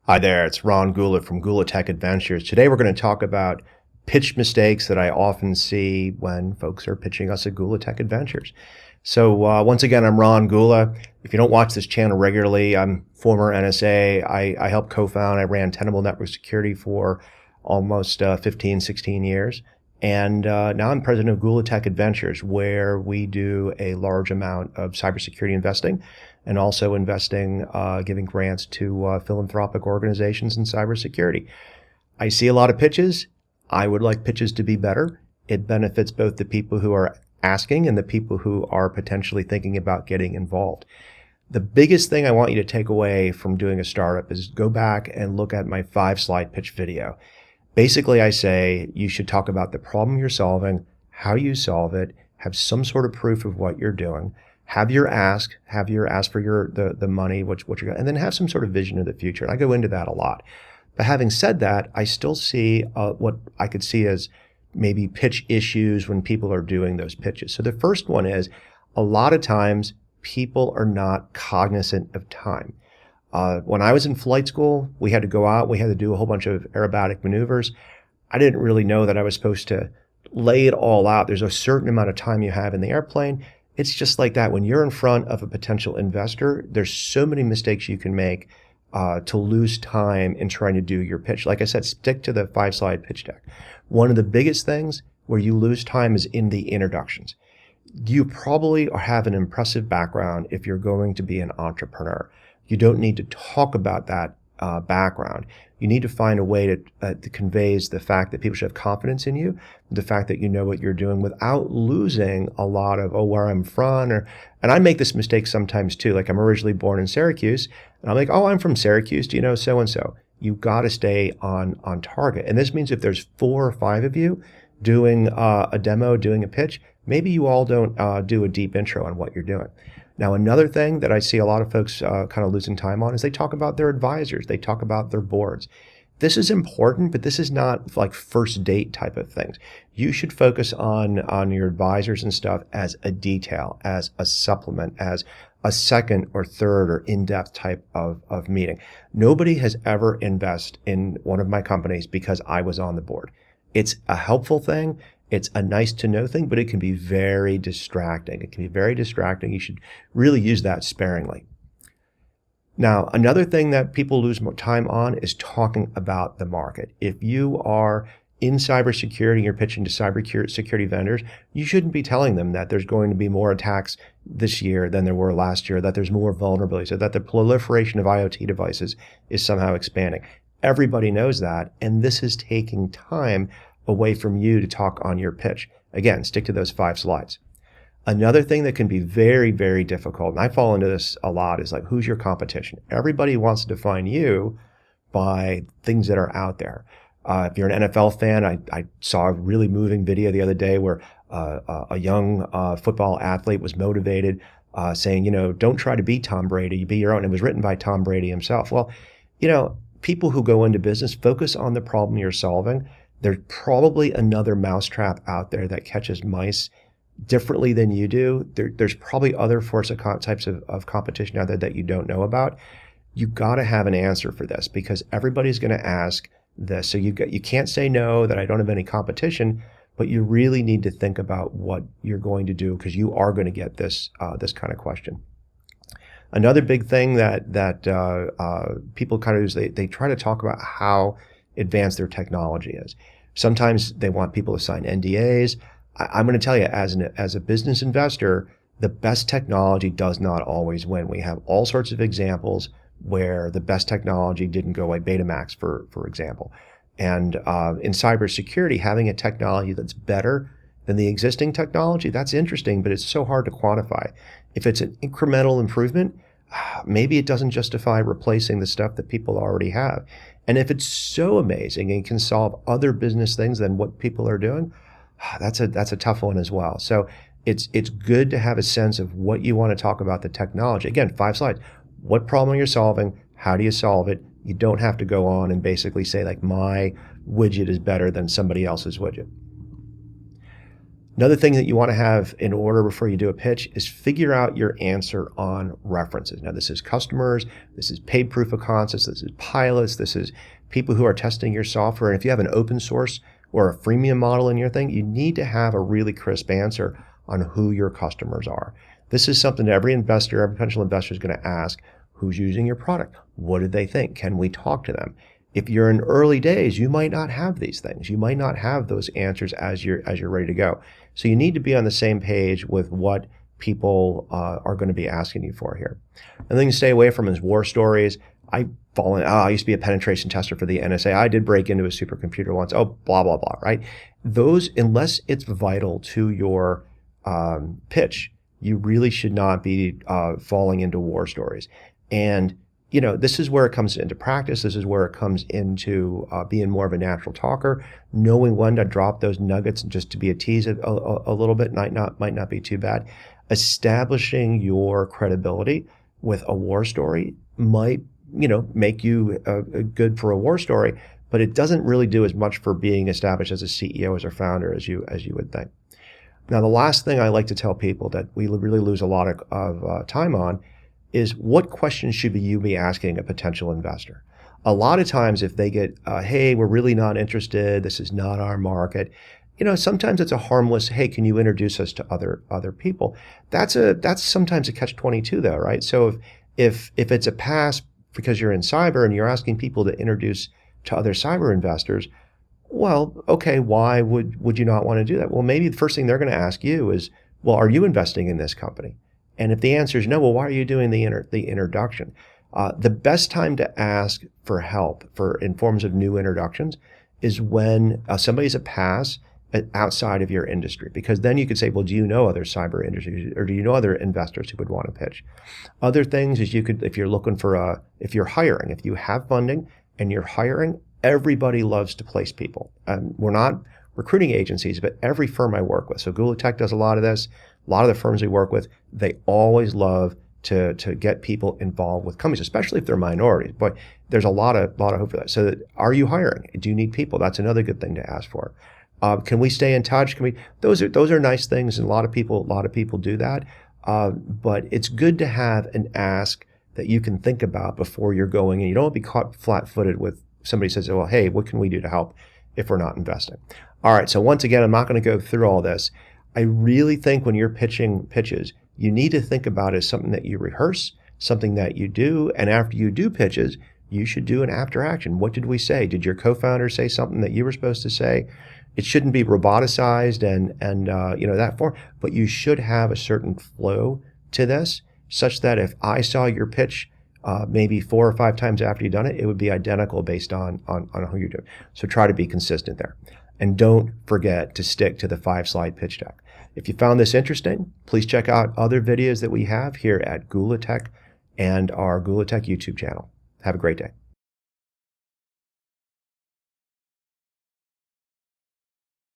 Hi there, it's Ron Gula from Gula Tech Adventures. Today we're going to talk about pitch mistakes that I often see when folks are pitching us at Gula Tech Adventures. So once again, I'm Ron Gula. If you don't watch this channel regularly, I'm former NSA. I helped co-found, I ran Tenable Network Security for almost 15, 16 years. And now I'm president of Gula Tech Adventures, where we do a large amount of cybersecurity investing and also investing, giving grants to philanthropic organizations in cybersecurity. I see a lot of pitches. I would like pitches to be better. It benefits both the people who are asking and the people who are potentially thinking about getting involved. The biggest thing I want you to take away from doing a startup is go back and look at my 5-slide pitch video. Basically, I say you should talk about the problem you're solving, how you solve it, have some sort of proof of what you're doing, have your ask for the money, what you're, and then have some sort of vision of the future. And I go into that a lot. But having said that, I still see what I could see as maybe pitch issues when people are doing those pitches. So the first one is a lot of times people are not cognizant of time. When I was in flight school, we had to go out, we had to do a whole bunch of aerobatic maneuvers. I didn't really know that I was supposed to lay it all out. There's a certain amount of time you have in the airplane. It's just like that. When you're in front of a potential investor, there's so many mistakes you can make to lose time in trying to do your pitch. Like I said, stick to the 5-slide pitch deck. One of the biggest things where you lose time is in the introductions. You probably have an impressive background if you're going to be an entrepreneur. You don't need to talk about that background. You need to find a way to conveys the fact that people should have confidence in you, the fact that you know what you're doing without losing a lot of, where I'm from. And I make this mistake sometimes too. Like I'm originally born in Syracuse, and I'm like, I'm from Syracuse. Do you know so-and-so? You got to stay on target. And this means if there's 4 or 5 of you doing a demo, doing a pitch, maybe you all don't do a deep intro on what you're doing. Now, another thing that I see a lot of folks kind of losing time on is they talk about their advisors. They talk about their boards. This is important, but this is not like first date type of things. You should focus on your advisors and stuff as a detail, as a supplement, as a second or third or in-depth type of meeting. Nobody has ever invested in one of my companies because I was on the board. It's a helpful thing. It's a nice to know thing, but it can be very distracting. It can be very distracting. You should really use that sparingly. Now, another thing that people lose more time on is talking about the market. If you are in cybersecurity and you're pitching to cybersecurity vendors, you shouldn't be telling them that there's going to be more attacks this year than there were last year, that there's more vulnerabilities, so that the proliferation of IoT devices is somehow expanding. Everybody knows that, and this is taking time away from you to talk on your pitch. Again, stick to those 5 slides. Another thing that can be very, very difficult, and I fall into this a lot, is like, who's your competition? Everybody wants to define you by things that are out there. If you're an NFL fan, I saw a really moving video the other day where a young football athlete was motivated, saying, don't try to beat Tom Brady, you be your own. It was written by Tom Brady himself. Well, people who go into business, focus on the problem you're solving. There's probably another mousetrap out there that catches mice differently than you do. There's probably other types of competition out there that you don't know about. You got to have an answer for this because everybody's going to ask this. So you can't say no, that I don't have any competition, but you really need to think about what you're going to do because you are going to get this kind of question. Another big thing that people kind of do is they try to talk about how advanced their technology is. Sometimes they want people to sign NDAs. I'm going to tell you, as a business investor, the best technology does not always win. We have all sorts of examples where the best technology didn't go away, Betamax, for example. And in cybersecurity, having a technology that's better than the existing technology, that's interesting, but it's so hard to quantify. If it's an incremental improvement, maybe it doesn't justify replacing the stuff that people already have. And if it's so amazing and can solve other business things than what people are doing, that's a tough one as well. So it's good to have a sense of what you want to talk about the technology. Again, 5 slides. What problem you're solving, how do you solve it? You don't have to go on and basically say like my widget is better than somebody else's widget. Another thing that you want to have in order before you do a pitch is figure out your answer on references. Now, this is customers, this is paid proof of concepts, this is pilots, this is people who are testing your software. And if you have an open source or a freemium model in your thing, you need to have a really crisp answer on who your customers are. This is something that every investor, every potential investor is going to ask. Who's using your product? What did they think? Can we talk to them? If you're in early days, you might not have these things. You might not have those answers as you're ready to go. So you need to be on the same page with what people are going to be asking you for here. Another thing to stay away from is war stories. I used to be a penetration tester for the NSA. I did break into a supercomputer once. Oh, blah, blah, blah, right? Those, unless it's vital to your pitch, you really should not be falling into war stories. And this is where it comes into practice. This is where it comes into being more of a natural talker, knowing when to drop those nuggets just to be a tease a little bit might not be too bad. Establishing your credibility with a war story might, make you good for a war story, but it doesn't really do as much for being established as a CEO, as a founder, as you would think. Now, the last thing I like to tell people that we really lose a lot of time on is what questions should you be asking a potential investor? A lot of times if they get, hey, we're really not interested, this is not our market, sometimes it's a harmless, hey, can you introduce us to other people? That's sometimes a catch-22 though, right? So if it's a pass because you're in cyber and you're asking people to introduce to other cyber investors, well, okay, why would you not want to do that? Well, maybe the first thing they're going to ask you is, well, are you investing in this company? And if the answer is no, well, why are you doing the introduction? The best time to ask for help in forms of new introductions is when somebody's a pass outside of your industry, because then you could say, well, do you know other cyber industries, or do you know other investors who would want to pitch? Other things is if you're looking for if you're hiring, if you have funding and you're hiring, everybody loves to place people. We're not recruiting agencies, but every firm I work with. So Gula Tech does a lot of this. A lot of the firms we work with, they always love to get people involved with companies, especially if they're minorities. But there's a lot of hope for that. So are you hiring? Do you need people? That's another good thing to ask for. Can we stay in touch? Those are nice things, and a lot of people do that. But it's good to have an ask that you can think about before you're going in. You don't want to be caught flat-footed with somebody says, well, hey, what can we do to help if we're not investing? All right, so once again, I'm not going to go through all this. I really think when you're pitching pitches, you need to think about it as something that you rehearse, something that you do, and after you do pitches, you should do an after action. What did we say? Did your co-founder say something that you were supposed to say? It shouldn't be roboticized and that form, but you should have a certain flow to this, such that if I saw your pitch maybe 4 or 5 times after you've done it, it would be identical based on who you're doing. So try to be consistent there. And don't forget to stick to the 5-slide pitch deck. If you found this interesting, please check out other videos that we have here at Gula Tech and our Gula Tech YouTube channel. Have a great day.